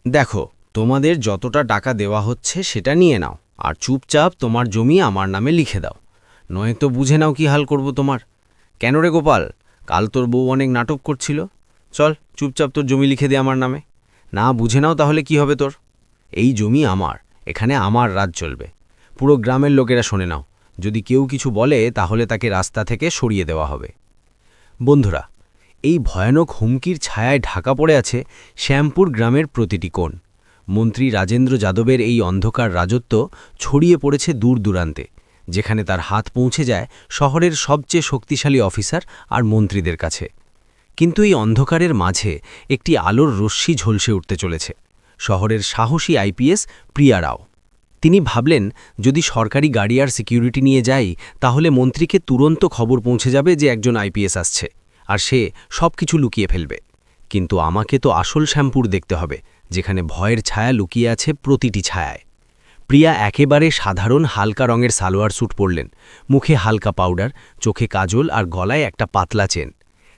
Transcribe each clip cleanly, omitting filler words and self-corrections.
দেখো, তোমাদের যতটা টাকা দেওয়া হচ্ছে সেটা নিয়ে নাও, আর চুপচাপ তোমার জমি আমার নামে লিখে দাও। নয়তো বুঝে নাও কি হাল করব তোমার। কেন রে গোপাল, কাল তোর বউ অনেক নাটক করছিল। চল চুপচাপ তোর জমি লিখে দে আমার নামে। না বুঝে নাও তাহলে কি হবে তোর? এই জমি আমার, এখানে আমার রাজ চলবে। পুরো গ্রামের লোকেরা শোনে নাও। যদি কেউ কিছু বলে তাহলে তাকে রাস্তা থেকে সরিয়ে দেওয়া হবে। বন্ধুরা, এই ভয়ানক হুমকির ছায়ায় ঢাকা পড়ে আছে শ্যামপুর গ্রামের প্রতিটি কোণ। মন্ত্রী রাজেন্দ্র যাদবের এই অন্ধকার রাজত্ব ছড়িয়ে পড়েছে দূর দূরান্তে, যেখানে তার হাত পৌঁছে যায় শহরের সবচেয়ে শক্তিশালী অফিসার আর মন্ত্রীদের কাছে। কিন্তু এই অন্ধকারের মাঝে একটি আলোর রশ্মি ঝলসে উঠতে চলেছে। শহরের সাহসী আইপিএস প্রিয়া রাও। তিনি ভাবলেন, যদি সরকারি গাড়ি আর সিকিউরিটি নিয়ে যাই তাহলে মন্ত্রীকে তুরন্ত খবর পৌঁছে যাবে যে একজন আইপিএস আসছে, আর সে সবকিছু লুকিয়ে ফেলবে। কিন্তু আমাকে তো আসল শ্যামপুর দেখতে হবে, যেখানে ভয়ের ছায়া লুকিয়ে আছে প্রতিটি ছায়ায়। প্রিয়া একেবারে সাধারণ হালকা রঙের সালোয়ার স্যুট পরলেন, মুখে হালকা পাউডার, চোখে কাজল আর গলায় একটা পাতলা চেন।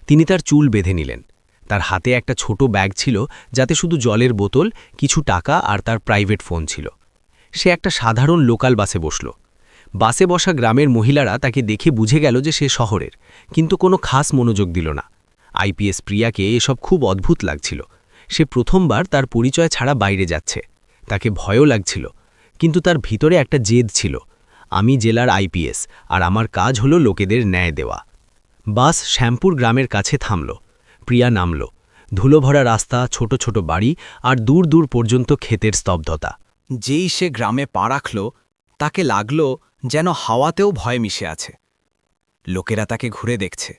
তিনি তার চুল বেঁধে নিলেন। তার হাতে একটা ছোট ব্যাগ ছিল, যাতে শুধু জলের বোতল, কিছু টাকা আর তার প্রাইভেট ফোন ছিল। সে একটা সাধারণ লোকাল বাসে বসল। বাসে বসা গ্রামের মহিলারা তাকে দেখে বুঝে গেল যে সে শহরের, কিন্তু কোনো খাস মনোযোগ দিল না। আইপিএস প্রিয়াকে এসব খুব অদ্ভুত লাগছিল। সে প্রথমবার তার পরিচয় ছাড়া বাইরে যাচ্ছে। তাকে ভয়ও লাগছিল, কিন্তু তার ভিতরে একটা জেদ ছিল। আমি জেলার আইপিএস, আর আমার কাজ হলো লোকেদের ন্যায় দেওয়া। বাস শ্যামপুর গ্রামের কাছে থামল। প্রিয়া নামল। ধুলোভরা রাস্তা, ছোট ছোট বাড়ি আর দূর দূর পর্যন্ত ক্ষেতের স্তব্ধতা। যেই সে গ্রামে পা রাখল, তাকে লাগল যেন হাওয়াতেও ভয় মিশে আছে। লোকেরা তাকে ঘুরে দেখছে।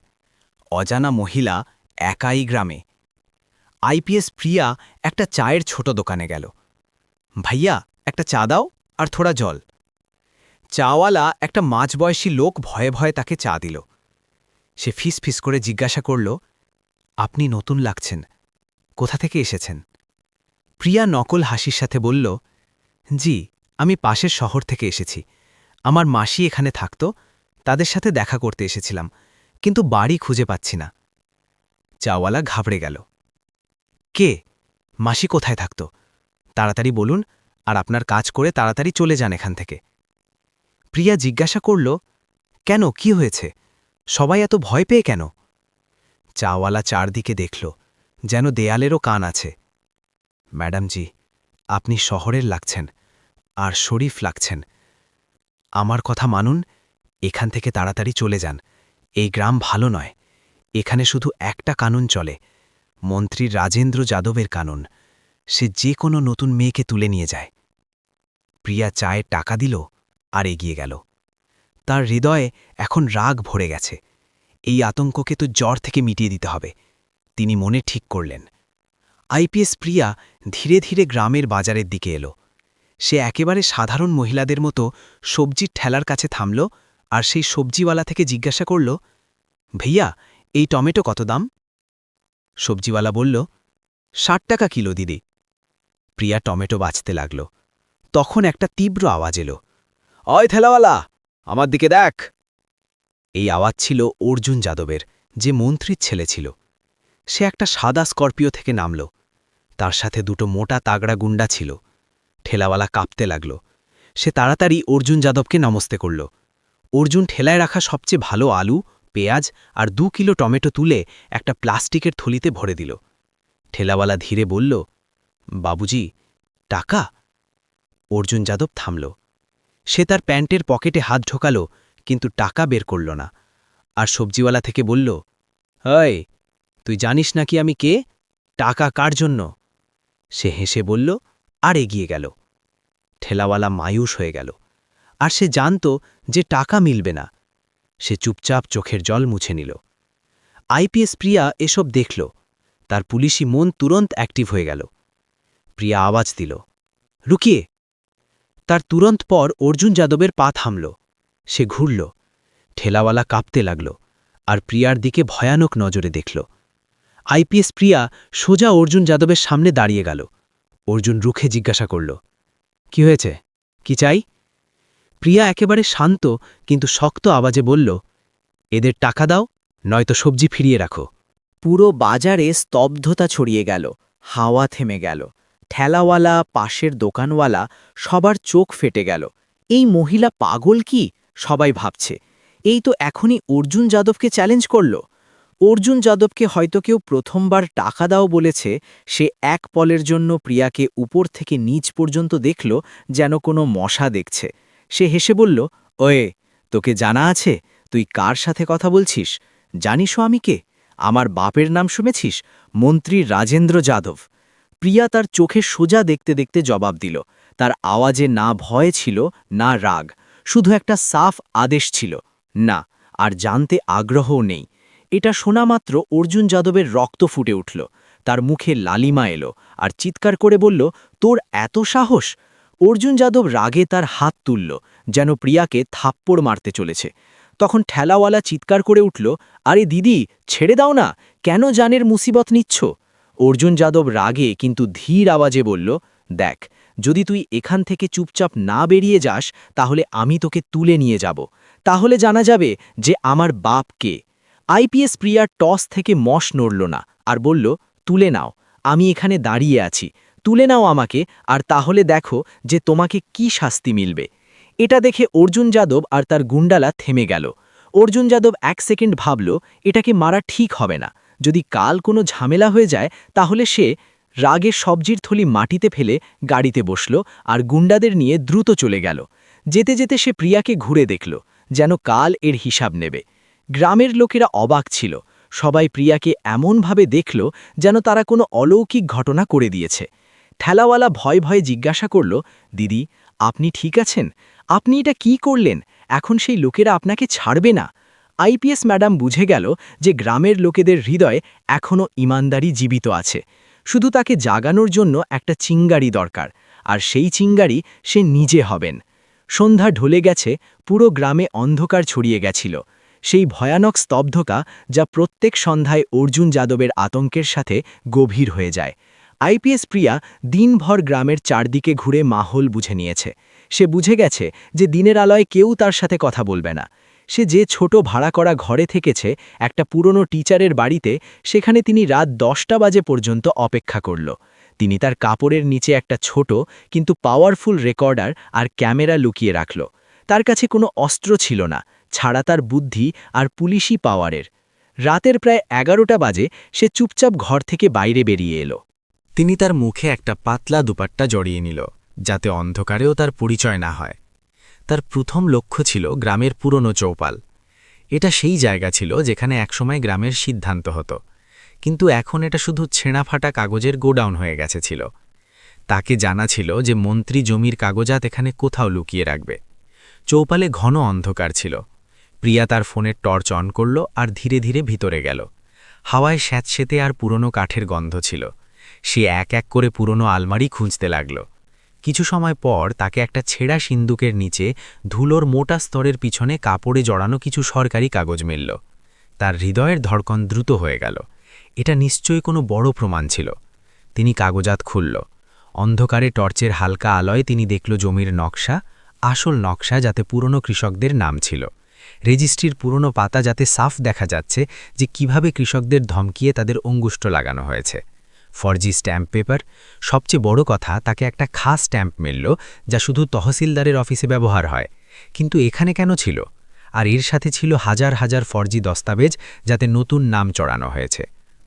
অজানা মহিলা একাই গ্রামে। আইপিএস প্রিয়া একটা চায়ের ছোট দোকানে গেল। ভাইয়া, একটা চা দাও আর থোড়া জল। চাওয়ালা একটা মাঝবয়সী লোক ভয়ে ভয়ে তাকে চা দিল। সে ফিস ফিস করে জিজ্ঞাসা করল, আপনি নতুন লাগছেন, কোথা থেকে এসেছেন? প্রিয়া নকল হাসির সাথে বলল, জি, আমি পাশের শহর থেকে এসেছি। আমার মাসি এখানে থাকত, তাদের সাথে দেখা করতে এসেছিলাম, কিন্তু বাড়ি খুঁজে পাচ্ছি না। চাওয়ালা ঘাবড়ে গেল। কে? মাসি কোথায় থাকত? তাড়াতাড়ি বলুন, আর আপনার কাজ করে তাড়াতাড়ি চলে যান এখান থেকে। প্রিয়া জিজ্ঞাসা করল, কেন, কি হয়েছে? সবাই এত ভয় পেয়ে কেন? চাওয়ালা চারদিকে দেখল, যেন দেয়ালেরও কান আছে। ম্যাডামজি, আপনি শহরের লাগছেন, আর শরীফ লাগছেন। আমার কথা মানুন, এখান থেকে তাড়াতাড়ি চলে যান। এই গ্রাম ভালো নয়। এখানে শুধু একটা কানুন চলে, মন্ত্রী রাজেন্দ্র যাদবের কানুন। সে যে কোনো নতুন মেয়েকে তুলে নিয়ে যায়। প্রিয়া চায়ের টাকা দিল আর এগিয়ে গেল। তার হৃদয়ে এখন রাগ ভরে গেছে। এই আতঙ্ককে তো জ্বর থেকে মিটিয়ে দিতে হবে। তিনি মনে ঠিক করলেন। আইপিএস প্রিয়া ধীরে ধীরে গ্রামের বাজারের দিকে এলো। সে একেবারে সাধারণ মহিলাদের মতো সবজির ঠেলার কাছে থামল, আর সেই সবজিওয়ালা থেকে জিজ্ঞাসা করল, ভাইয়া, এই টমেটো কত দাম? সবজিওয়ালা বলল, ৬০ টাকা কিলো দিদি। প্রিয়া টমেটো বাছতে লাগল। তখন একটা তীব্র আওয়াজ এলো, অয় ঠেলাওয়ালা, আমার দিকে দেখ। এই আওয়াজ ছিল অর্জুন যাদবের, যে মন্ত্রীর ছেলে ছিল। সে একটা সাদা স্করপিও থেকে নামল। তার সাথে দুটো মোটা তাগড়া গুন্ডা ছিল। ঠেলাওয়ালা কাঁপতে লাগল। সে তাড়াতাড়ি অর্জুন যাদবকে নমস্তে করল। অর্জুন ঠেলায় রাখা সবচেয়ে ভালো আলু, পেঁয়াজ আর ২ কিলো টমেটো তুলে একটা প্লাস্টিকের থলিতে ভরে দিল। ঠেলাওয়ালা ধীরে বলল, বাবুজি, টাকা? অর্জুন যাদব থামল। সে তার প্যান্টের পকেটে হাত ঢোকাল, কিন্তু টাকা বের করল না। আর সবজিওয়ালা থেকে বলল, হয়, তুই জানিস নাকি আমি কে? টাকা কার জন্য? সে হেসে বলল, আর এগিয়ে গেল। ঠেলাওয়ালা মায়ুস হয়ে গেল, আর সে জানত যে টাকা মিলবে না। সে চুপচাপ চোখের জল মুছে নিল। আইপিএস প্রিয়া এসব দেখল। তার পুলিশি মন তুরন্ত অ্যাক্টিভ হয়ে গেল। প্রিয়া আওয়াজ দিল, রুকিয়ে। তার তুরন্ত পর অর্জুন যাদবের পা থামল। সে ঘুরল। ঠেলাওয়ালা কাঁপতে লাগল, আর প্রিয়ার দিকে ভয়ানক নজরে দেখল। আইপিএস প্রিয়া সোজা অর্জুন যাদবের সামনে দাঁড়িয়ে গেল। অর্জুন রুখে জিজ্ঞাসা করল, কি হয়েছে, কি চাই? প্রিয়া একেবারে শান্ত কিন্তু শক্ত আওয়াজে বলল, এদের টাকা দাও, নয়তো সবজি ফিরিয়ে রাখো। পুরো বাজারে স্তব্ধতা ছড়িয়ে গেল। হাওয়া থেমে গেল। ঠেলাওয়ালা, পাশের দোকানওয়ালা সবার চোখ ফেটে গেল। এই মহিলা পাগল কি, সবাই ভাবছে। এই তো এখনই অর্জুন যাদবকে চ্যালেঞ্জ করল। অর্জুন যাদবকে হয়তো কেউ প্রথমবার টাকা দাও বলেছে। সে এক পলের জন্য প্রিয়াকে উপর থেকে নিচ পর্যন্ত দেখল, যেন কোনো মশা দেখছে। সে হেসে বলল, ওয়ে, তোকে জানা আছে তুই কার সাথে কথা বলছিস? জানিসও আমি কে? আমার বাপের নাম শুনেছিস? মন্ত্রী রাজেন্দ্র যাদব। প্রিয়া তার চোখে সোজা দেখতে দেখতে জবাব দিল। তার আওয়াজে না ভয় ছিল, না রাগ, শুধু একটা সাফ আদেশ ছিল, না। আর জানতে আগ্রহও নেই। এটা শোনা মাত্র অর্জুন যাদবের রক্ত ফুটে উঠল। তার মুখে লালিমা এলো, আর চিৎকার করে বলল, তোর এত সাহস? অর্জুন যাদব রাগে তার হাত তুলল, যেন প্রিয়াকে থাপ্পড় মারতে চলেছে। তখন ঠেলাওয়ালা চিৎকার করে উঠল, আরে দিদি, ছেড়ে দাও না, কেন জানের মুসিবত নিচ্ছ? অর্জুন যাদব রাগে কিন্তু ধীর আওয়াজে বলল, দেখ, যদি তুই এখান থেকে চুপচাপ না বেরিয়ে যাস, তাহলে আমি তোকে তুলে নিয়ে যাব। তাহলে জানা যাবে যে আমার বাপ কে। আইপিএস প্রিয়া টস থেকে মশ নড়ল না, আর বলল, তুলে নাও, আমি এখানে দাঁড়িয়ে আছি, তুলে নাও আমাকে, আর তাহলে দেখো যে তোমাকে কি শাস্তি মিলবে। এটা দেখে অর্জুন যাদব আর তার গুন্ডালা থেমে গেল। অর্জুন যাদব 1 সেকেন্ড ভাবল, এটাকে মারা ঠিক হবে না। যদি কাল কোনো ঝামেলা হয়ে যায়, তাহলে সে রাগে সবজির থলি মাটিতে ফেলে গাড়িতে বসল আর গুন্ডাদের নিয়ে দ্রুত চলে গেল। যেতে যেতে সে প্রিয়াকে ঘুরে দেখল, যেন কাল এর হিসাব নেবে। গ্রামের লোকেরা অবাক ছিল। সবাই প্রিয়াকে এমনভাবে দেখল যেন তারা কোনো অলৌকিক ঘটনা করে দিয়েছে। ঠেলাওয়ালা ভয়ে ভয়ে জিজ্ঞাসা করল, দিদি, আপনি ঠিক আছেন? আপনি এটা কি করলেন? এখন সেই লোকেরা আপনাকে ছাড়বে না। আইপিএস ম্যাডাম বুঝে গেল যে গ্রামের লোকেদের হৃদয়ে এখনও ইমানদারি জীবিত আছে। শুধু তাকে জাগানোর জন্য একটা চিঙ্গারি দরকার, আর সেই চিঙ্গারি সে নিজে হবেন। সন্ধ্যা ঢলে গেছে, পুরো গ্রামে অন্ধকার ছড়িয়ে গেছিল। সেই ভয়ানক স্তব্ধতা যা প্রত্যেক সন্ধ্যায় অর্জুন যাদবের আতঙ্কের সাথে গভীর হয়ে যায়। আইপিএস প্রিয়া দিনভর গ্রামের চারদিকে ঘুরে মাহল বুঝে নিয়েছে। সে বুঝে গেছে যে দিনের আলোয় কেউ তার সাথে কথা বলবে না। সে যে ছোট ভাড়া করা ঘরে থেকেছে, একটা পুরনো টিচারের বাড়িতে, সেখানে তিনি রাত 10টা বাজে পর্যন্ত অপেক্ষা করল। তিনি তার কাপড়ের নিচে একটা ছোট কিন্তু পাওয়ারফুল রেকর্ডার আর ক্যামেরা লুকিয়ে রাখল। তার কাছে কোনো অস্ত্র ছিল না, ছাড়া তার বুদ্ধি আর পুলিশি পাওয়ারের। রাতের প্রায় 11টা বাজে সে চুপচাপ ঘর থেকে বাইরে বেরিয়ে এলো। তিনি তার মুখে একটা পাতলা দুপাট্টা জড়িয়ে নিল, যাতে অন্ধকারেও তার পরিচয় না হয়। তার প্রথম লক্ষ্য ছিল গ্রামের পুরনো চৌপাল। এটা সেই জায়গা ছিল যেখানে একসময় গ্রামের সিদ্ধান্ত হতো, কিন্তু এখন এটা শুধু ছেঁড়াফাটা কাগজের গোডাউন হয়ে গেছে ছিল। তাকে জানা ছিল যে মন্ত্রী জমির কাগজাত এখানে কোথাও লুকিয়ে রাখবে। চৌপালে ঘন অন্ধকার ছিল। প্রিয়া তার ফোনের টর্চ অন করল আর ধীরে ধীরে ভিতরে গেল। হাওয়ায় স্যাঁতসেঁতে আর পুরনো কাঠের গন্ধ ছিল। সে এক এক করে পুরনো আলমারি খুঁজতে লাগল। কিছু সময় পর তাকে একটা ছেঁড়া সিন্দুকের নিচে ধুলোর মোটা স্তরের পিছনে কাপড়ে জড়ানো কিছু সরকারি কাগজ মিলল। তার হৃদয়ের ধড়কন দ্রুত হয়ে গেল। এটা নিশ্চয়ই কোনো বড় প্রমাণ ছিল। তিনি কাগজাত খুলল। অন্ধকারে টর্চের হালকা আলোয় তিনি দেখল জমির নকশা, আসল নকশা, যাতে পুরনো কৃষকদের নাম ছিল। রেজিস্ট্রির পুরনো পাতা, যাতে সাফ দেখা যাচ্ছে যে কিভাবে কৃষকদের ধমকিয়ে তাদের অঙ্গুষ্ঠ লাগানো হয়েছে। ফর্জি স্ট্যাম্প পেপার। সবচেয়ে বড় কথা, তাকে একটা খাস স্ট্যাম্প মিলল যা শুধু তহসিলদারের অফিসে ব্যবহার হয়, কিন্তু এখানে কেন ছিল? আর এর সাথে ছিল হাজার হাজার ফর্জি দস্তাবেজ, যাতে নতুন নাম চড়ানো হয়েছে।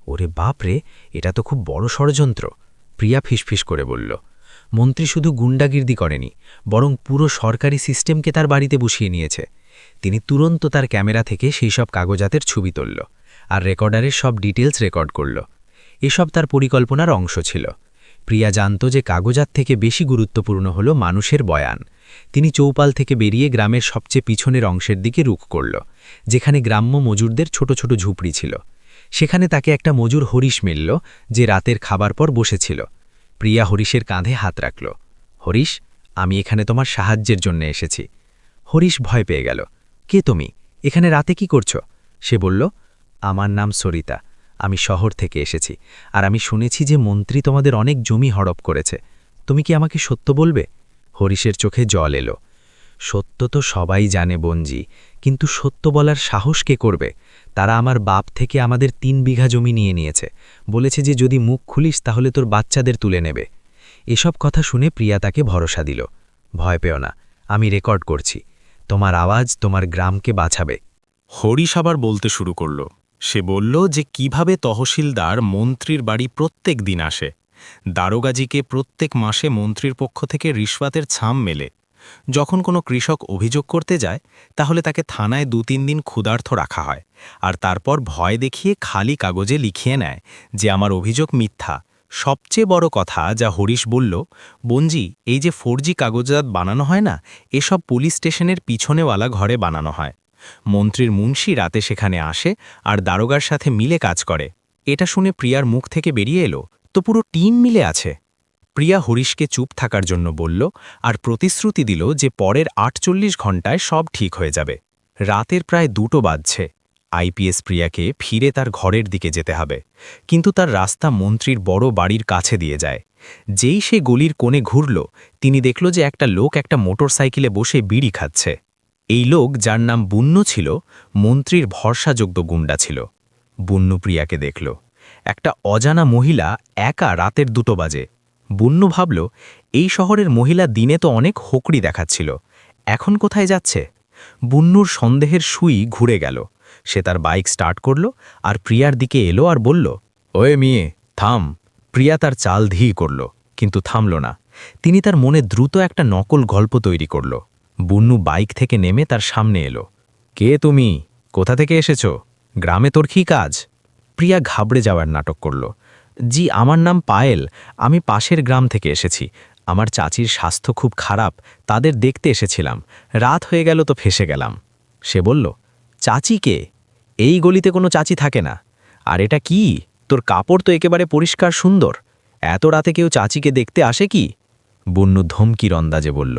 ওরে বাপরে, এটা তো খুব বড় ষড়যন্ত্র, প্রিয়া ফিসফিস করে বলল। মন্ত্রী শুধু গুন্ডাগির্দি করেনি, বরং পুরো সরকারি সিস্টেমকে তার বাড়িতে বসিয়ে নিয়েছে। তিনি তুরন্ত তার ক্যামেরা থেকে সেই সব কাগজাতের ছবি তুলল আর রেকর্ডারের সব ডিটেলস রেকর্ড করল। এসব তার পরিকল্পনার অংশ ছিল। প্রিয়া জানত যে কাগজাত থেকে বেশি গুরুত্বপূর্ণ হল মানুষের বয়ান। তিনি চৌপাল থেকে বেরিয়ে গ্রামের সবচেয়ে পিছনের অংশের দিকে রুখ করল, যেখানে গ্রাম্য মজুরদের ছোট ছোট ঝুপড়ি ছিল। সেখানে তাকে একটা মজুর হরিশ মিলল, যে রাতের খাবার পর বসেছিল। প্রিয়া হরিশের কাঁধে হাত রাখল। হরিশ, আমি এখানে তোমার সাহায্যের জন্য এসেছি। হরিশ ভয় পেয়ে গেল। কে তুমি? এখানে রাতে কি করছো? সে বলল, আমার নাম সরিতা, আমি শহর থেকে এসেছি, আর আমি শুনেছি যে মন্ত্রী তোমাদের অনেক জমি হড়প করেছে। তুমি কি আমাকে সত্য বলবে? হরিশের চোখে জল এলো। সত্য তো সবাই জানে বঞ্জি, কিন্তু সত্য বলার সাহস কে করবে? তারা আমার বাপ থেকে আমাদের 3 বিঘা জমি নিয়ে নিয়েছে, বলেছে যে যদি মুখ খুলিস তাহলে তোর বাচ্চাদের তুলে নেবে। এসব কথা শুনে প্রিয়া তাকে ভরসা দিল। ভয় পেও না, আমি রেকর্ড করছি। তোমার আওয়াজ তোমার গ্রামকে বাঁচাবে। হরিশ আবার বলতে শুরু করল। সে বলল যে কিভাবে তহসিলদার মন্ত্রীর বাড়ি প্রত্যেক দিন আসে, দারোগাজিকে প্রত্যেক মাসে মন্ত্রীর পক্ষ থেকে রিশওয়াতের ছাম মেলে। যখন কোনো কৃষক অভিযোগ করতে যায় তাহলে তাকে থানায় 2-3 দিন ক্ষুধার্ত রাখা হয়, আর তারপর ভয় দেখিয়ে খালি কাগজে লিখিয়ে নেয় যে আমার অভিযোগ মিথ্যা। সবচেয়ে বড় কথা যা হরিশ বলল, বঞ্জি, এই যে 4G কাগজজাত বানানো হয় না, এসব পুলিশ স্টেশনের পিছনেওয়ালা ঘরে বানানো হয়। মন্ত্রীর মুন্সি রাতে সেখানে আসে আর দারোগার সাথে মিলে কাজ করে। এটা শুনে প্রিয়ার মুখ থেকে বেরিয়ে এলো, তো পুরো টিম মিলে আছে। প্রিয়া হরিশকে চুপ থাকার জন্য বলল আর প্রতিশ্রুতি দিল যে পরের 48 ঘণ্টায় সব ঠিক হয়ে যাবে। রাতের প্রায় 2টো বাজছে। আইপিএস প্রিয়াকে ফিরে তার ঘরের দিকে যেতে হবে, কিন্তু তার রাস্তা মন্ত্রীর বড় বাড়ির কাছে দিয়ে যায়। যেই সে গলির কোণে ঘুরল, তিনি দেখল যে একটা লোক একটা মোটরসাইকেলে বসে বিড়ি খাচ্ছে। এই লোক, যার নাম বুন্নু ছিল, মন্ত্রীর ভরসাযোগ্য গুন্ডা ছিল। বুন্নু প্রিয়াকে দেখল। একটা অজানা মহিলা একা রাতের 2টো বাজে। বুন্নু ভাবল, এই শহরের মহিলা দিনে তো অনেক হোকড়ি দেখাচ্ছিল, এখন কোথায় যাচ্ছে? বুন্নুর সন্দেহের সুই ঘুরে গেল। সে তার বাইক স্টার্ট করল আর প্রিয়ার দিকে এলো আর বলল, ওয়ে মেয়ে, থাম। প্রিয়া তার চাল ধীর করল, কিন্তু থামল না। তিনি তার মনে দ্রুত একটা নকল গল্প তৈরি করল। বুন্নু বাইক থেকে নেমে তার সামনে এলো। কে তুমি? কোথা থেকে এসেছো? গ্রামে তোর কি কাজ? প্রিয়া ঘাবড়ে যাওয়ার নাটক করল। জি, আমার নাম পায়েল, আমি পাশের গ্রাম থেকে এসেছি। আমার চাচির স্বাস্থ্য খুব খারাপ, তাদের দেখতে এসেছিলাম। রাত হয়ে গেল তো ফেসে গেলাম। সে বলল, চাচি কে? এই গলিতে কোনো চাচি থাকে না। আর এটা কি? তোর কাপড় তো একেবারে পরিষ্কার সুন্দর। এত রাতে কেউ চাচিকে দেখতে আসে কি? বুন্নু ধমকির অন্দাজে বলল।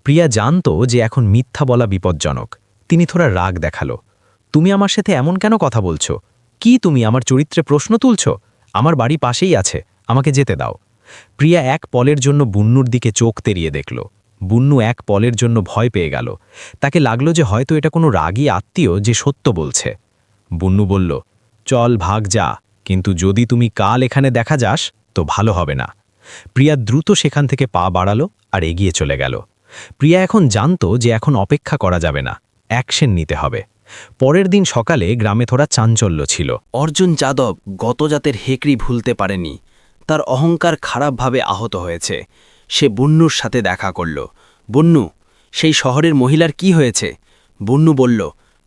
প্রিয়া জানত যে এখন মিথ্যা বলা বিপজ্জনক। তিনি থোড়া রাগ দেখালো। তুমি আমার সাথে এমন কেন কথা বলছো? কি তুমি আমার চরিত্রে প্রশ্ন তুলছ? আমার বাড়ি পাশেই আছে, আমাকে যেতে দাও। প্রিয়া এক পলের জন্য বুন্নুর দিকে চোখ তেরিয়ে দেখল। বুন্নু এক পলের জন্য ভয় পেয়ে গেল। তাকে লাগলো যে হয়তো এটা কোনো রাগী আত্মীয় যে সত্য বলছে। বুন্নু বলল, চল ভাগ যা, কিন্তু যদি তুমি কাল এখানে দেখা যাস তো ভালো হবে না। প্রিয়া দ্রুত সেখান থেকে পা বাড়ালো আর এগিয়ে চলে গেল। প্রিয়া এখন জানত যে এখন অপেক্ষা করা যাবে না, অ্যাকশন নিতে হবে। পরের দিন সকালে গ্রামে থোড়া চাঞ্চল্য ছিল। অর্জুন যাদব গত জাতের হেকড়ি ভুলতে পারেনি। তার অহংকার খারাপভাবে আহত হয়েছে। সে বুন্নুর সাথে দেখা করল। বুন্নু, সেই শহরের মহিলার কি হয়েছে? বুন্নু বলল,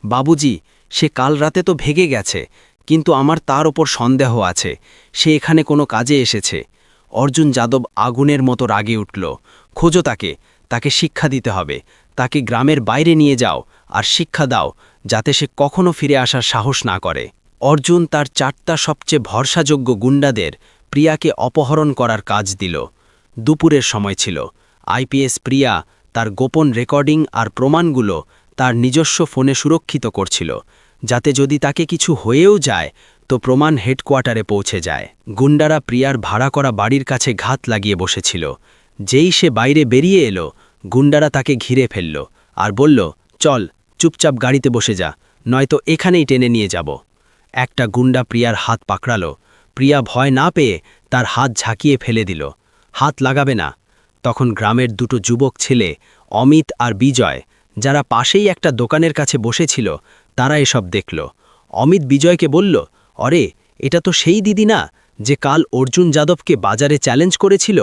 বাবুজি, সে কাল রাতে তো ভেগে গেছে, কিন্তু আমার তার ওপর সন্দেহ আছে সে এখানে কোনো কাজে এসেছে। অর্জুন যাদব আগুনের মতো রাগে উঠল। খোঁজো তাকে, তাকে শিক্ষা দিতে হবে। তাকে গ্রামের বাইরে নিয়ে যাও আর শিক্ষা দাও, যাতে সে কখনো ফিরে আসার সাহস না করে। অর্জুন তার 4টা সবচেয়ে ভরসাযোগ্য গুন্ডাদের প্রিয়াকে অপহরণ করার কাজ দিল। দুপুরের সময় ছিল। আইপিএস প্রিয়া তার গোপন রেকর্ডিং আর প্রমাণগুলো তার নিজস্ব ফোনে সুরক্ষিত করছিল, যাতে যদি তাকে কিছু হয়েও যায় তো প্রমাণ হেডকোয়ার্টারে পৌঁছে যায়। গুন্ডারা প্রিয়ার ভাড়া করা বাড়ির কাছে ঘাত লাগিয়ে বসেছিল। যেই সে বাইরে বেরিয়ে এলো, গুন্ডারা তাকে ঘিরে ফেলল আর বলল, চল চুপচাপ গাড়িতে বসে যা, নয়তো এখানেই টেনে নিয়ে যাব। একটা গুন্ডা প্রিয়ার হাত পাকড়ালো। প্রিয়া ভয় না পেয়ে তার হাত ঝাঁকিয়ে ফেলে দিল। হাত লাগাবে না। তখন গ্রামের 2টো যুবক ছেলে, অমিত আর বিজয়, যারা পাশেই একটা দোকানের কাছে বসেছিল, তারা এসব দেখল। অমিত বিজয়কে বলল, অরে, এটা তো সেই দিদি না যে কাল অর্জুন যাদবকে বাজারে চ্যালেঞ্জ করেছিল,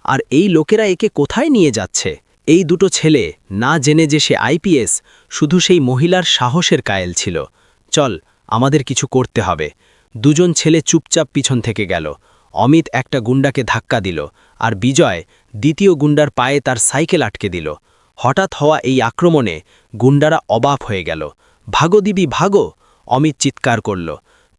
আর এই লোকেরা একে কোথায় নিয়ে যাচ্ছে? এই 2টো ছেলে না জেনে যে সে আইপিএস, শুধু সেই মহিলার সাহসের কায়েল ছিল। চল, আমাদের কিছু করতে হবে। 2জন ছেলে চুপচাপ পিছন থেকে গেল। অমিত একটা গুন্ডাকে ধাক্কা দিল, আর বিজয় দ্বিতীয় গুন্ডার পায়ে তার সাইকেল আটকে দিল। হঠাৎ হওয়া এই আক্রমণে গুন্ডারা অবাক হয়ে গেল। ভাগো দিবি, ভাগো! অমিত চিৎকার করল।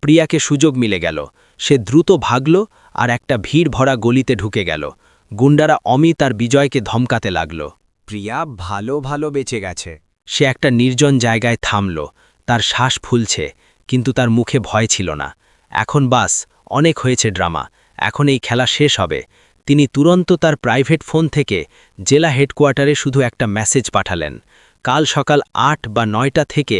প্রিয়াকে সুযোগ মিলে গেল। সে দ্রুত ভাগল আর একটা ভিড় ভরা গলিতে ঢুকে গেল। গুন্ডারা অমিত আর বিজয়কে ধমকাতে লাগল। প্রিয়া ভালো ভালো বেঁচে গেছে। সে একটা নির্জন জায়গায় থামল। তার শ্বাস ফুলছে, কিন্তু তার মুখে ভয় ছিল না। এখন বাস, অনেক হয়েছে ড্রামা, এখন এই খেলা শেষ হবে। তিনি তুরন্ত তার প্রাইভেট ফোন থেকে জেলা হেডকোয়ার্টারে শুধু একটা মেসেজ পাঠালেন, কাল সকাল 8 বা 9টা থেকে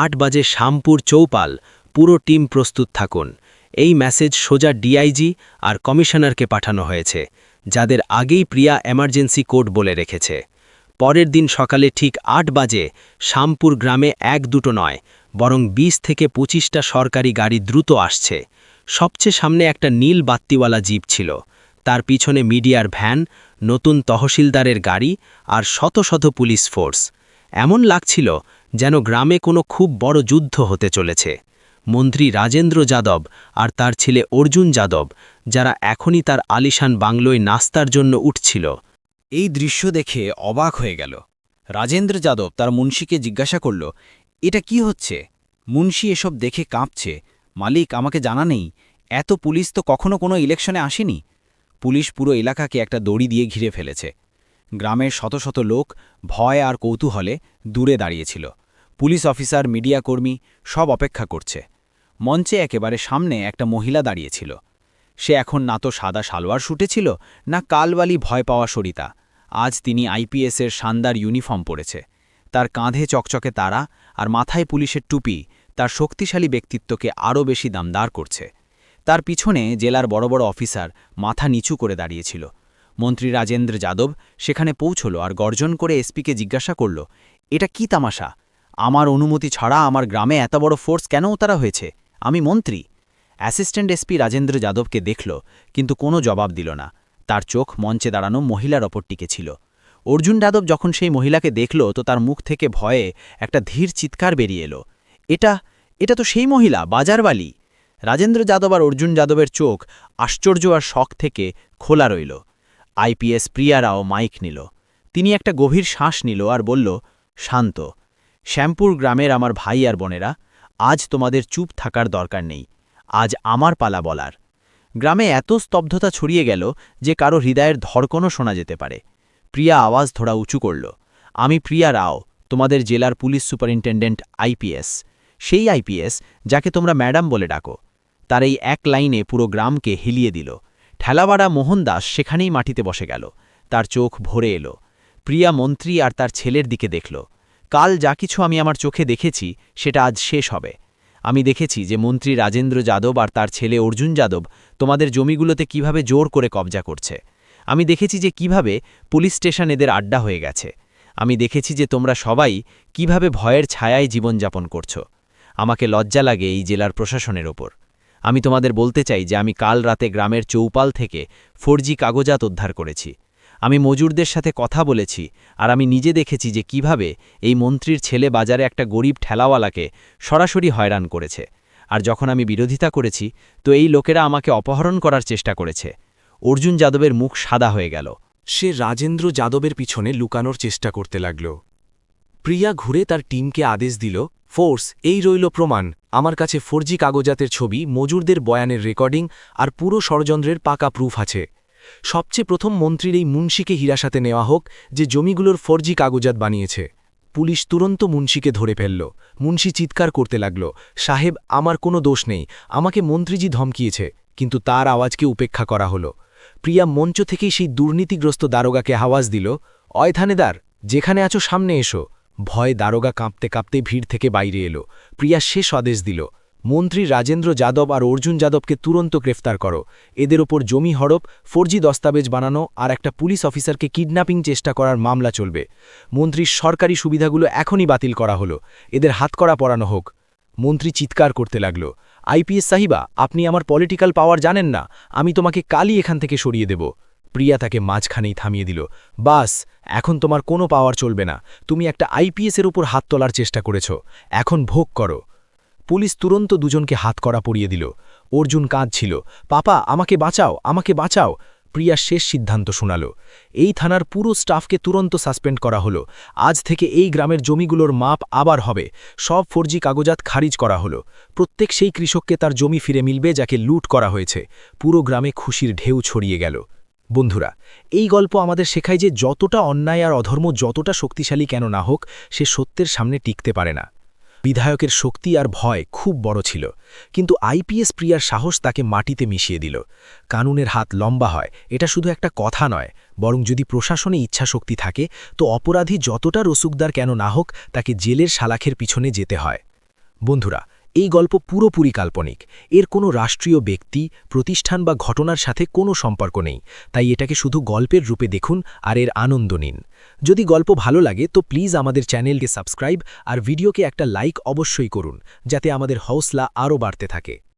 8 বাজে শ্যামপুর চৌপাল, পুরো টিম প্রস্তুত থাকুন। এই মেসেজ সোজা ডিআইজি আর কমিশনারকে পাঠানো হয়েছে। যাদের আগেই প্রিয়া এমার্জেন্সি কোড বলে রেখেছে। পরের দিন সকালে ঠিক ৮ বাজে শ্যামপুর গ্রামে ১-২টো নয়, বরং ২০ থেকে ২৫টা সরকারি গাড়ি দ্রুত আসছে। সবচেয়ে সামনে একটা নীল বাত্তিওয়ালা জিপ ছিল, তার পিছনে মিডিয়ার ভ্যান, নতুন তহসিলদারের গাড়ি আর শত শত পুলিশ ফোর্স। এমন লাগছিল যেন গ্রামে কোনো খুব বড় যুদ্ধ হতে চলেছে। মন্ত্রী রাজেন্দ্র যাদব আর তার ছেলে অর্জুন যাদব, যারা এখনই তার আলিশান বাংলোয় নাস্তার জন্য উঠছিল। এই দৃশ্য দেখে অবাক হয়ে গেল। রাজেন্দ্র যাদব তার মুন্সিকে জিজ্ঞাসা করল, এটা কি হচ্ছে? মুন্সি এসব দেখে কাঁপছে। মালিক, আমাকে জানা নেই, এত পুলিশ তো কখনো কোনো ইলেকশনে আসেনি। পুলিশ পুরো এলাকাকে একটা দড়ি দিয়ে ঘিরে ফেলেছে। গ্রামের শত শত লোক ভয় আর কৌতূহলে দূরে দাঁড়িয়েছিল। পুলিশ অফিসার, মিডিয়া কর্মী সব অপেক্ষা করছে। মঞ্চে একেবারে সামনে একটা মহিলা দাঁড়িয়েছিল। সে এখন না তো সাদা সালোয়ার শুটেছিল, না কালবালি ভয় পাওয়া সরিতা। আজ তিনি আইপিএসের শানদার ইউনিফর্ম পরেছে। তার কাঁধে চকচকে তারা আর মাথায় পুলিশের টুপি তার শক্তিশালী ব্যক্তিত্বকে আরও বেশি দামদার করছে। তার পিছনে জেলার বড় বড় অফিসার মাথা নিচু করে দাঁড়িয়েছিল। মন্ত্রী রাজেন্দ্র যাদব সেখানে পৌঁছল আর গর্জন করে এসপিকে জিজ্ঞাসা করল, এটা কি তামাশা? আমার অনুমতি ছাড়া আমার গ্রামে এত বড় ফোর্স কেন উতারা হয়েছে? আমি মন্ত্রী। অ্যাসিস্ট্যান্ট এসপি রাজেন্দ্র যাদবকে দেখল, কিন্তু কোনো জবাব দিল না। তার চোখ মঞ্চে দাঁড়ানো মহিলার ওপর টিকে ছিল। অর্জুন যাদব যখন সেই মহিলাকে দেখল তো তার মুখ থেকে ভয়ে একটা ধীর চিৎকার বেরিয়ে এলো, এটা তো সেই মহিলা, বাজারবালি। রাজেন্দ্র যাদব আর অর্জুন যাদবের চোখ আশ্চর্য আর শখ থেকে খোলা রইল। আইপিএস প্রিয়া রাও মাইক নিল। তিনি একটা গভীর শ্বাস নিল আর বলল, শান্ত। শ্যামপুর গ্রামের আমার ভাই আর বোনেরা, আজ তোমাদের চুপ থাকার দরকার নেই। আজ আমার পালা বলার। গ্রামে এত স্তব্ধতা ছড়িয়ে গেল যে কারো হৃদয়ের ধড়কনও শোনা যেতে পারে। প্রিয়া আওয়াজ ধরা উঁচু করল, আমি প্রিয়া রাও, তোমাদের জেলার পুলিশ সুপারিনটেন্ডেন্ট আইপিএস। সেই আইপিএস যাকে তোমরা ম্যাডাম বলে ডাকো। তার এই এক লাইনে পুরো গ্রামকে হিলিয়ে দিল। ঠেলাবাড়া মোহনদাস সেখানেই মাটিতে বসে গেল। তার চোখ ভরে এলো। প্রিয়া মন্ত্রী আর তার ছেলের দিকে দেখল। কাল যা কিছু আমি আমার চোখে দেখেছি সেটা আজ শেষ হবে। আমি দেখেছি যে মন্ত্রী রাজেন্দ্র যাদব আর তার ছেলে অর্জুন যাদব তোমাদের জমিগুলোতে কিভাবে জোর করে কবজা করছে। আমি দেখেছি যে কিভাবে পুলিশ স্টেশন এদের আড্ডা হয়ে গেছে। আমি দেখেছি যে তোমরা সবাই কিভাবে ভয়ের ছায়ায় জীবনযাপন করছো। আমাকে লজ্জা লাগে এই জেলার প্রশাসনের ওপর। আমি তোমাদের বলতে চাই যে আমি কাল রাতে গ্রামের চৌপাল থেকে 4G কাগজাত উদ্ধার করেছি। আমি মজুরদের সাথে কথা বলেছি আর আমি নিজে দেখেছি যে কিভাবে এই মন্ত্রীর ছেলে বাজারে একটা গরিব ঠেলাওয়ালাকে সরাসরি হয়রান করেছে। আর যখন আমি বিরোধিতা করেছি তো এই লোকেরা আমাকে অপহরণ করার চেষ্টা করেছে। অর্জুন যাদবের মুখ সাদা হয়ে গেল। সে রাজেন্দ্র যাদবের পিছনে লুকানোর চেষ্টা করতে লাগল। প্রিয়া ঘুরে তার টিমকে আদেশ দিল, ফোর্স, এই রইল প্রমাণ। আমার কাছে 4G কাগজাতের ছবি, মজুরদের বয়ানের রেকর্ডিং আর পুরো ষড়যন্ত্রের পাকা প্রুফ আছে। সবচেয়ে প্রথম মন্ত্রীর এই মুন্সিকে হিরাসাতে নেওয়া হোক যে জমিগুলোর 4G কাগজাত বানিয়েছে। পুলিশ তুরন্ত মুন্সিকে ধরে ফেলল। মুন্সি চিৎকার করতে লাগল, সাহেব, আমার কোনো দোষ নেই, আমাকে মন্ত্রীজি ধমকিয়েছে। কিন্তু তার আওয়াজকে উপেক্ষা করা হলো। প্রিয়া মঞ্চ থেকেই সেই দুর্নীতিগ্রস্ত দারোগাকে আওয়াজ দিল, অয় থানেদার, যেখানে আছো সামনে এসো। ভয় দারোগা কাঁপতে কাঁপতে ভিড় থেকে বাইরে এলো। প্রিয়া শেষ আদেশ দিল, মন্ত্রী রাজেন্দ্র যাদব আর অর্জুন যাদবকে তুরন্ত গ্রেফতার করো। এদের ওপর জমি হড়প, 4G দস্তাবেজ বানানো আর একটা পুলিশ অফিসারকে কিডন্যাপিং চেষ্টা করার মামলা চলবে। মন্ত্রীর সরকারি সুবিধাগুলো এখনই বাতিল করা হলো। এদের হাতকড়া পরানো হোক। মন্ত্রী চিৎকার করতে লাগল, আইপিএস সাহিবা, আপনি আমার পলিটিক্যাল পাওয়ার জানেন না। আমি তোমাকে কালই এখান থেকে সরিয়ে দেব। প্রিয়া তাকে মাঝখানেই থামিয়ে দিল, বাস, এখন তোমার কোনো পাওয়ার চলবে না। তুমি একটা আইপিএসের উপর হাত তোলার চেষ্টা করেছ, এখন ভোগ করো। পুলিশ তুরন্ত দুজনকে হাতকড়া পরিয়ে দিল। অর্জুন কাঁদছিল, পাপা, আমাকে বাঁচাও, আমাকে বাঁচাও। প্রিয়া শেষ সিদ্ধান্ত শোনাল, এই থানার পুরো স্টাফকে তুরন্ত সাসপেন্ড করা হলো। আজ থেকে এই গ্রামের জমিগুলোর মাপ আবার হবে। সব 4G কাগজাত খারিজ করা হলো। প্রত্যেক সেই কৃষককে তার জমি ফিরে মিলবে যাকে লুট করা হয়েছে। পুরো গ্রামে খুশির ঢেউ ছড়িয়ে গেল। বন্ধুরা, এই গল্প আমাদের শেখায় যে যতটা অন্যায় আর অধর্ম যতটা শক্তিশালী কেন না হোক, সে সত্যের সামনে টিকতে পারে না। বিধায়কের শক্তি আর ভয় খুব বড় ছিল, কিন্তু আইপিএস প্রিয়ার সাহস তাকে মাটিতে মিশিয়ে দিল। কানুনের হাত লম্বা হয়, এটা শুধু একটা কথা নয়, বরং যদি প্রশাসনে ইচ্ছাশক্তি থাকে তো অপরাধী যতটা রসুকদার কেন না হোক তাকে জেলের শালাখের পিছনে যেতে হয়। বন্ধুরা, এই গল্প পুরোপুরি কাল্পনিক, এর কোনো রাষ্ট্রীয় ব্যক্তি, প্রতিষ্ঠান বা ঘটনার সাথে কোনো সম্পর্ক নেই, তাই এটাকে শুধু গল্পের রূপে দেখুন আর এর আনন্দ নিন। যদি গল্প ভালো লাগে তো প্লিজ আমাদের চ্যানেলকে সাবস্ক্রাইব আর ভিডিওকে একটা লাইক অবশ্যই করুন, যাতে আমাদের হৌসলা আরও বাড়তে থাকে।